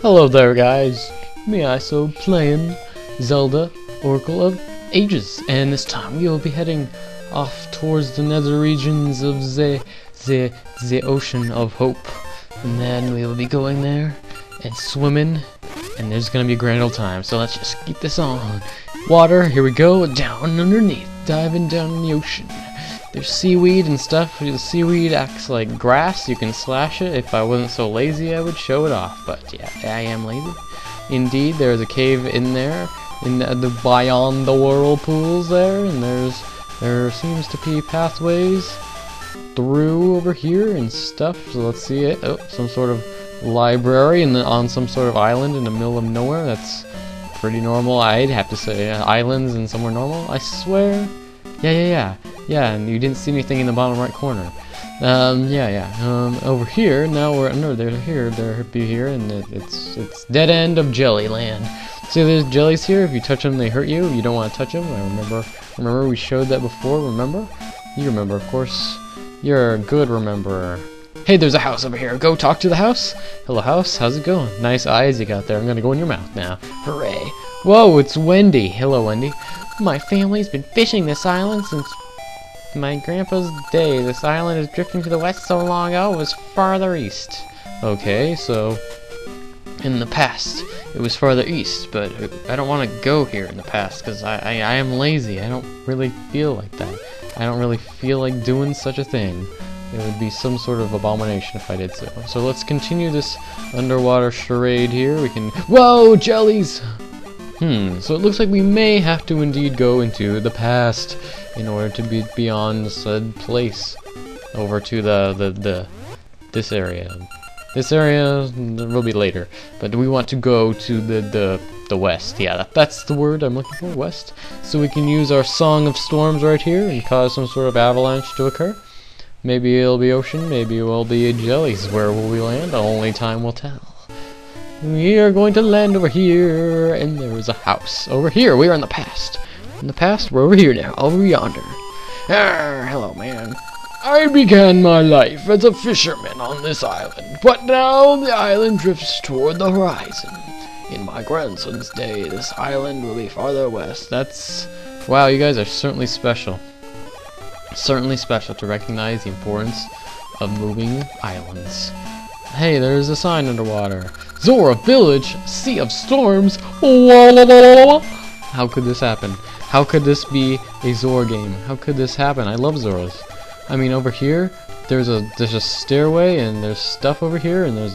Hello there, guys. Me so playing Zelda Oracle of Ages, and this time we will be heading off towards the nether regions of the Ocean of Hope, and then we will be going there and swimming, and there's gonna be a grand old time. So let's just keep this on. Water, here we go, down underneath, diving down in the ocean. There's seaweed and stuff. The seaweed acts like grass. You can slash it. If I wasn't so lazy, I would show it off. But yeah, I am lazy. Indeed, there's a cave in there, in the beyond the whirlpools there, and there seems to be pathways through over here and stuff. So let's see it. Oh, some sort of library and on some sort of island in the middle of nowhere. That's pretty normal, I'd have to say. Islands and somewhere normal, I swear. Yeah, and you didn't see anything in the bottom right corner. Over here, now we're under there here, and it's dead end of Jelly Land. See, there's jellies here. If you touch them, they hurt you. You don't want to touch them. I remember we showed that before. Remember? You remember, of course. You're a good rememberer. Hey, there's a house over here. Go talk to the house. Hello, house. How's it going? Nice eyes you got there. I'm gonna go in your mouth now. Hooray! Whoa, it's Wendy. Hello, Wendy. My family's been fishing this island since my grandpa's day. This island is drifting to the west so long ago it was farther east. Okay, so in the past it was farther east, but I don't want to go here in the past because I am lazy. I don't really feel like that. I don't really feel like doing such a thing. It would be some sort of abomination if I did so. So let's continue this underwater charade here. We can... Whoa, jellies! So it looks like we may have to indeed go into the past in order to be beyond said place. Over to this area. This area will be later, but we want to go to the west. Yeah, that's the word I'm looking for, west. So we can use our Song of Storms right here and cause some sort of avalanche to occur. Maybe it'll be ocean, maybe it will be jellies. Where will we land? Only time will tell. We are going to land over here, and there is a house. Over here, we are in the past. In the past, we're over here now, over yonder. Hello, man. I began my life as a fisherman on this island, but now the island drifts toward the horizon. In my grandson's day, this island will be farther west. That's... Wow, you guys are certainly special. Certainly special to recognize the importance of moving islands. Hey, there's a sign underwater. Zora Village, Sea of Storms. How could this happen? How could this be a Zora game? How could this happen? I love Zoras. I mean, over here, there's a stairway, and there's stuff over here, and there's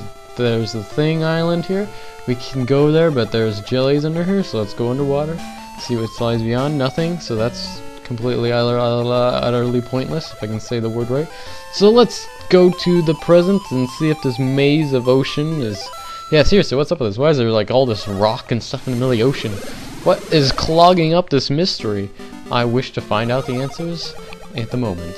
the thing island here. We can go there, but there's jellies under here, so let's go underwater. See what lies beyond. Nothing. So that's completely utterly pointless, if I can say the word right. So let's go to the present and see if this maze of ocean is... Yeah, seriously, what's up with this? Why is there like all this rock and stuff in the middle of the ocean? What is clogging up this mystery? I wish to find out the answers at the moment.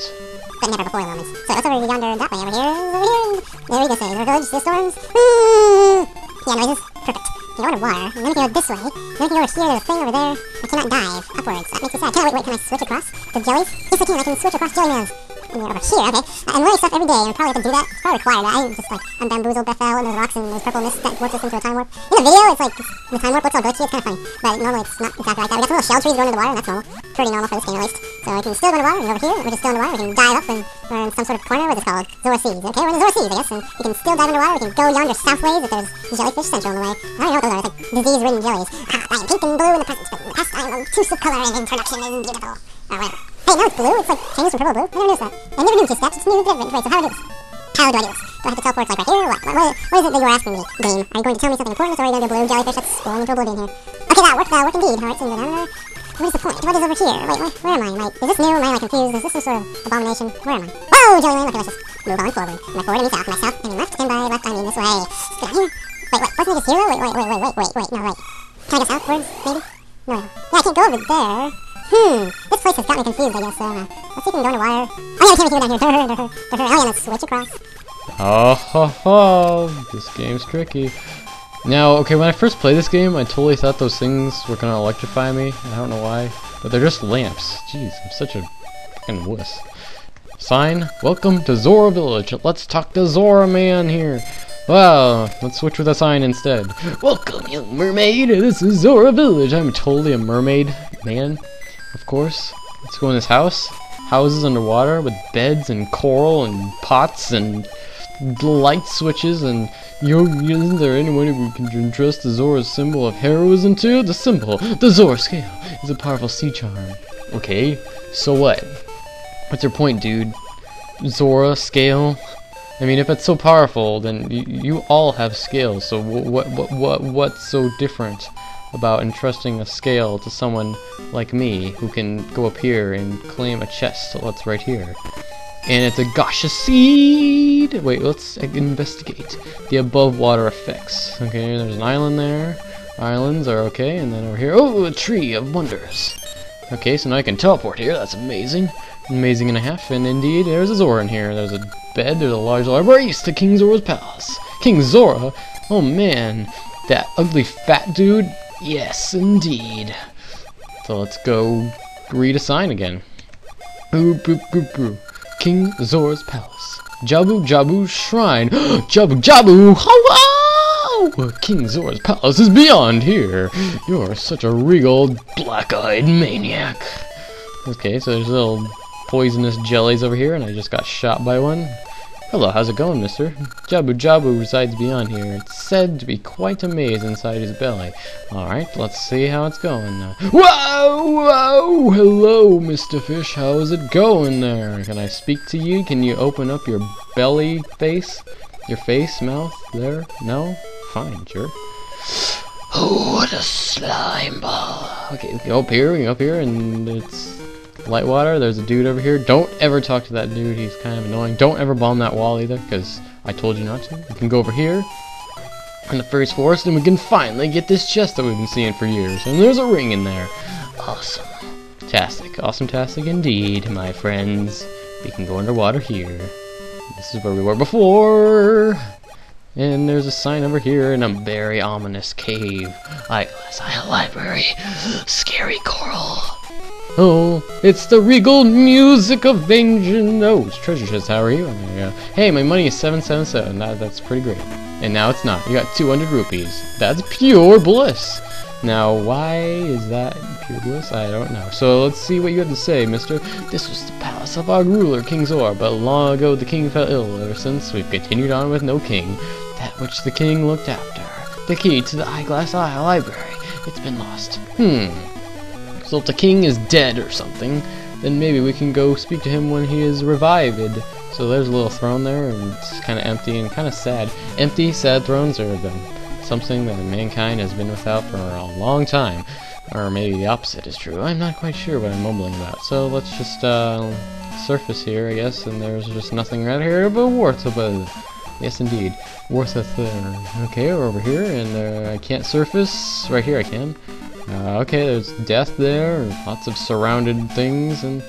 But never before the moments. So what's over yonder that way? Over here? There we go, say, village, sea storms. Yeah, noises. Perfect. You go underwater, and then we can go this way. Then we can go over here, there's a thing over there. I cannot dive upwards. That makes me sad. Wait, can I switch across the jellies? Yes, I can switch across jelly lands. And over here, okay. I'm learning stuff every day, and probably have to do that. It's probably required. I'm just like, I'm bamboozled, Bethel, and there's rocks, and there's purple mist that warps us into a time warp. In the video, it's like, the time warp looks all glitchy, it's kind of funny. But normally it's not exactly like that. We got some little shell trees going into the water, and that's normal. Pretty normal for this game, at least. So we can still go into water, and over here, we're just still in the water. We can dive up, and we're in some sort of corner, what's it called? Zora Seas. Okay, we're in the Zora Seas, I guess, and we can still dive into water. We can go yonder southways if there's jellyfish central on the way. I don't know what those are. It's like disease-ridden jellies. I am pink and blue in the present, but in the past I am obtrusive color and introduction is beautiful. Or whatever. Hey, now it's blue. It's like changed from purple to blue. I never noticed that. I never knew two steps. It's new different. Right, so how do I do this? How do I do this? Do I have to teleport like right here or what? What is it that you were asking me, game? Are you going to tell me something important, or are you going to do blue jellyfish that's going into oblivion here? Okay, that worked indeed. Alright, so we go down there. What is the point? What is over here? Wait, where am I? Is this new? Am I like confused? Is this some sort of abomination? Where am I? Whoa, jellyland. Okay, let's just move on forward. And by forward, I mean south. And by south, I mean left. And by left, I mean this way. Get out here. Wait, wasn't it just here though? Wait, no, right. Can I go southwards, maybe? No. Yeah, I can't go over there. This place has got me confused, I guess, so, let's see if we can go underwater. Oh yeah, we can down here. Oh yeah, let's switch across. Oh ho ho, this game's tricky. Now, okay, when I first played this game, I totally thought those things were gonna electrify me. I don't know why, but they're just lamps. Jeez, I'm such a fucking wuss. Sign, welcome to Zora Village. Let's talk to Zora Man here. Wow, let's switch with a sign instead. Welcome, young mermaid. This is Zora Village. I'm totally a mermaid man, of course. Let's go in this house. Houses underwater with beds and coral and pots and light switches and isn't there anyone who can entrust the Zora's symbol of heroism to? The symbol, the Zora scale, is a powerful sea charm. Okay, so what? What's your point, dude? Zora scale? I mean, if it's so powerful, then you all have scales. So what's so different about entrusting a scale to someone like me who can go up here and claim a chest? So what's right here? And it's a gacha seed! Wait, let's investigate the above water effects. Okay, there's an island there. Islands are okay, and then over here, oh, a tree of wonders. Okay, so now I can teleport here, that's amazing. Amazing and a half, and indeed, there's a Zora in here. There's a bed, there's a large library, to King Zora's palace. King Zora? Oh man, that ugly fat dude? Yes, indeed. So let's go read a sign again. Boop, boop, boop, boop. King Zora's palace. Jabu Jabu shrine. Jabu Jabu! Hello! King Zora's palace is beyond here. You're such a regal, black-eyed maniac. Okay, so there's little poisonous jellies over here, and I just got shot by one. Hello, how's it going, mister? Jabu Jabu resides beyond here. It's said to be quite a maze inside his belly. Alright, let's see how it's going now. Whoa! Whoa! Hello, Mr. Fish. How's it going there? Can I speak to you? Can you open up your belly face? Your face, mouth? There? No? Fine, sure. Oh, what a slime ball. Okay, we can go up here, and it's light water. There's a dude over here. Don't ever talk to that dude. He's kind of annoying. Don't ever bomb that wall either, because I told you not to. We can go over here in the first forest, and we can finally get this chest that we've been seeing for years. And there's a ring in there. Awesome. Tastic. Awesome-tastic indeed, my friends. We can go underwater here. This is where we were before. And there's a sign over here in a very ominous cave. Eyeglass Isle Library. Scary coral. Oh, it's the regal music of vengeance. Oh, it's treasure chest. How are you? Hey, my money is 777. That's pretty great. And now it's not. You got 200 rupees. That's pure bliss. Now, why is that pure bliss? I don't know. So let's see what you have to say, mister. This was the palace of our ruler, King Zora, but long ago the king fell ill. Ever since, we've continued on with no king. That which the king looked after. The key to the Eyeglass Isle Library. It's been lost. So if the king is dead or something, then maybe we can go speak to him when he is revived. So there's a little throne there, and it's kind of empty and kind of sad. Empty, sad thrones are something that mankind has been without for a long time. Or maybe the opposite is true. I'm not quite sure what I'm mumbling about. So let's just surface here, I guess, and there's just nothing right here but worth above. Yes, indeed. Worth there. Okay, we're over here, and I can't surface. Right here I can. Okay, there's death there, and lots of surrounded things, and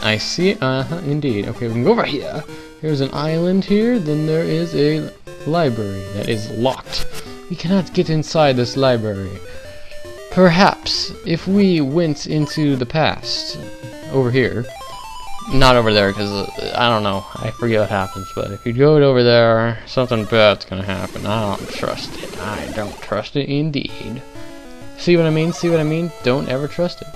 I see. Indeed. Okay, we can go over here. There's an island here. Then there is a library that is locked. We cannot get inside this library. Perhaps if we went into the past, over here. Not over there, because I don't know. I forget what happens. But if you go over there, something bad's gonna happen. I don't trust it. I don't trust it indeed. See what I mean? See what I mean? Don't ever trust it.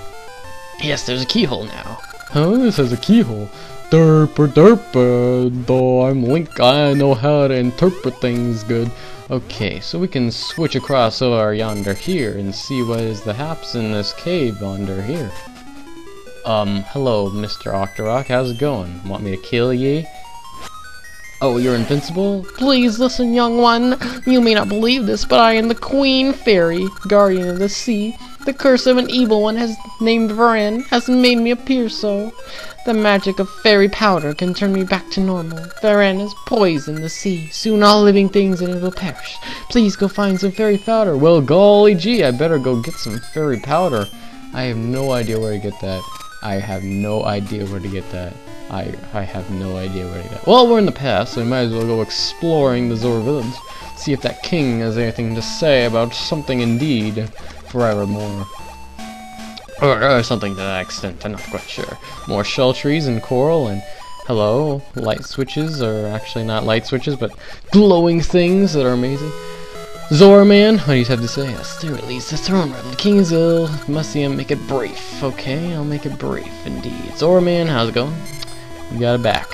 Yes, there's a keyhole now. Huh? This has a keyhole. Derpa derpa. Though I'm Link, I know how to interpret things good. Okay, so we can switch across over yonder here and see what is the haps in this cave under here. Hello, Mr. Octorok. How's it going? Want me to kill ye? Oh, you're invincible? Please listen, young one. You may not believe this, but I am the Queen Fairy, guardian of the sea. The curse of an evil one named Varen has made me appear so. The magic of fairy powder can turn me back to normal. Varen has poisoned the sea. Soon all living things in it will perish. Please go find some fairy powder. Well, golly gee, I better go get some fairy powder. I have no idea where to get that. I have no idea where to get that. I have no idea where to get that. Well, we're in the past, so we might as well go exploring the Zora village. See if that king has anything to say about something indeed forevermore. Or something to that extent, I'm not quite sure. More shell trees and coral, and Hello, light switches, or actually not light switches, but glowing things that are amazing. Zora man, what do you have to say? Yes, there release the throne room. The king is ill. Must see him. Make it brief. Okay, I'll make it brief indeed. Zora man, how's it going? You got it back.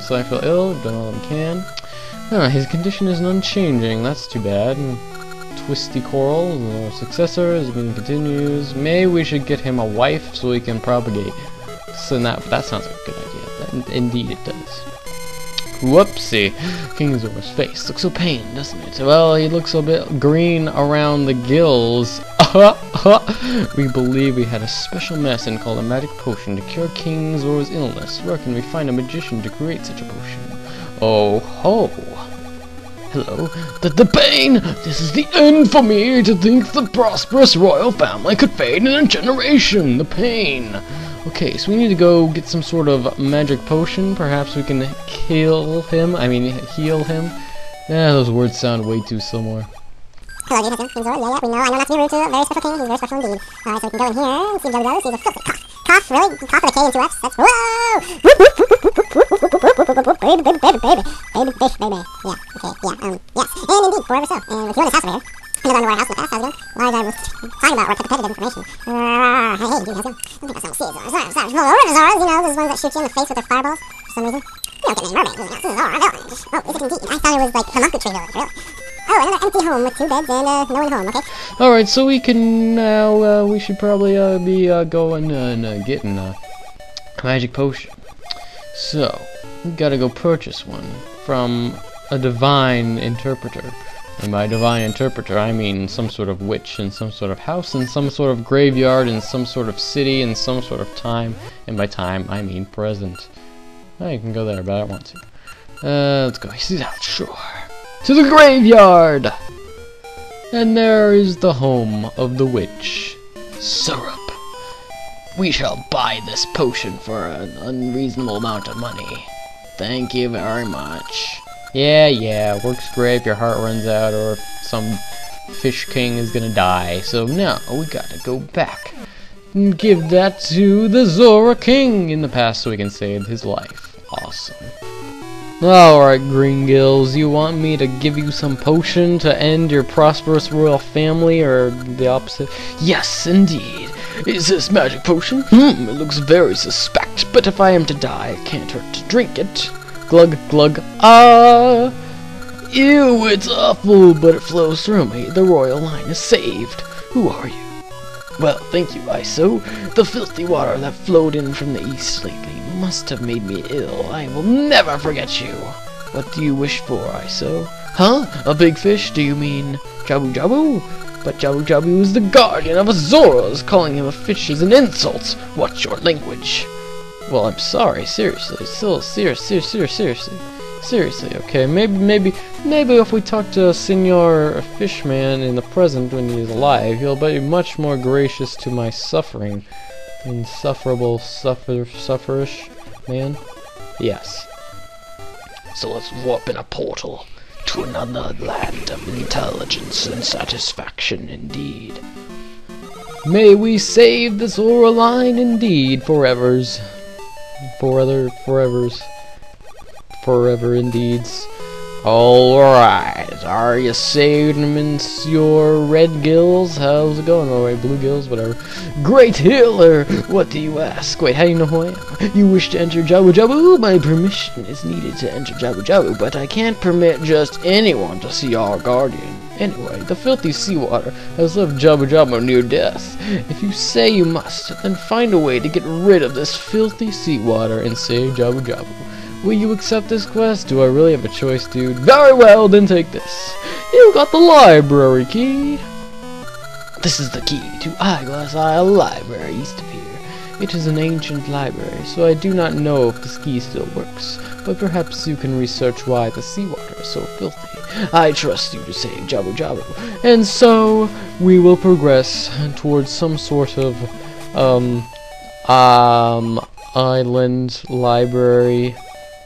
So I feel ill. Done all I can. His condition is unchanging. That's too bad. Twisty Coral, the successor, as the continues. Maybe we should get him a wife so he can propagate. So that sounds like a good idea. Indeed it does. Whoopsie. King Zora's face looks so pained, doesn't it? Well, he looks a bit green around the gills. We believe we had a special medicine called a magic potion to cure King Zora's illness. Where can we find a magician to create such a potion? Oh ho! Hello? The pain! This is the end for me to think the prosperous royal family could fade in a generation! The pain! Okay, so we need to go get some sort of magic potion. Perhaps we can heal him. Yeah, those words sound way too similar. Hello, do you have King Zora? Yeah, we know. I know not to be rude to a very special king. He's very special indeed. Alright, so we can go in here and see Jojo. See the filthy cough. Cough, really? Cough with a K and 2 Fs? That's... Whoa! Baby. Yeah, okay, yeah. Yes, and indeed, forever so. And with you in this house over here, I never underwear house in the past, how's it going? Large I was talking about repetitive information. Hey, dude, how's it going? I think that's not Zora. Zoras, you know, those ones that shoot you in the face with their fireballs for some reason. You don't get any mermaids, you know, this is Zora village. Oh, is it indeed? I thought it was like Hamunketri village, really. Oh, another empty home with 2 beds and no one home, okay? Alright, so we can now, we should probably be going and getting a magic potion. So, we gotta go purchase one from a divine interpreter. And by divine interpreter, I mean some sort of witch in some sort of house, in some sort of graveyard, in some sort of city, in some sort of time. And by time, I mean present. Oh, you can go there, but I don't want to. Let's go. See that? Sure. To the graveyard! And there is the home of the witch. Syrup. We shall buy this potion for an unreasonable amount of money. Thank you very much. Yeah, works great if your heart runs out or if some fish king is gonna die. So now we gotta go back and give that to the Zora king in the past so we can save his life. Awesome. Alright, Green Gills, you want me to give you some potion to end your prosperous royal family, or the opposite? Yes, indeed. Is this magic potion? It looks very suspect, but if I am to die, it can't hurt to drink it. Glug, glug, ah! Ew, it's awful, but it flows through me. The royal line is saved. Who are you? Well, thank you, Iso. The filthy water that flowed in from the east lately must have made me ill. I will never forget you. What do you wish for, Iso? Huh? A big fish? Do you mean Jabu Jabu? But Jabu Jabu is the guardian of Zora's. Calling him a fish is an insult. What's your language? Well, I'm sorry. Seriously. Still, seriously, okay. Maybe if we talk to Senor Fishman in the present when he is alive, he'll be much more gracious to my suffering. Insufferable sufferish man? Yes. So let's warp in a portal to another land of intelligence and satisfaction indeed. May we save the Zora line indeed, forevers. Forever indeeds. Alright, are you saved, Monsieur Red Gills? How's it going? Alright, Blue Gills, whatever. Great healer! What do you ask? Wait, how do you know who I am? You wish to enter Jabu Jabu? My permission is needed to enter Jabu Jabu, but I can't permit just anyone to see our guardian. Anyway, the filthy seawater has left Jabu Jabu near death. If you say you must, then find a way to get rid of this filthy seawater and save Jabu Jabu. Will you accept this quest? Do I really have a choice, dude? Very well, then take this. You got the library key. This is the key to Eyeglass Isle Library east of here. It is an ancient library, so I do not know if this key still works, but perhaps you can research why the seawater is so filthy. I trust you to save Jabu Jabu. And so, we will progress towards some sort of, island library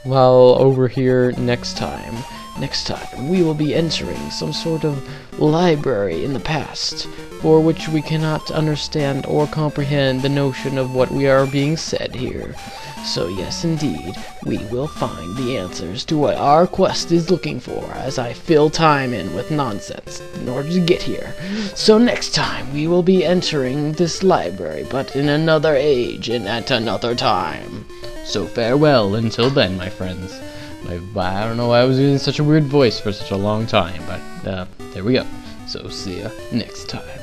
while over here next time. next time we will be entering some sort of library in the past, for which we cannot understand or comprehend the notion of what we are being said here. So yes, indeed, we will find the answers to what our quest is looking for, as I fill time in with nonsense in order to get here. So next time we will be entering this library, but in another age and at another time. So farewell until then, my friends. I don't know why I was using such a weird voice for such a long time, but there we go. So see ya next time.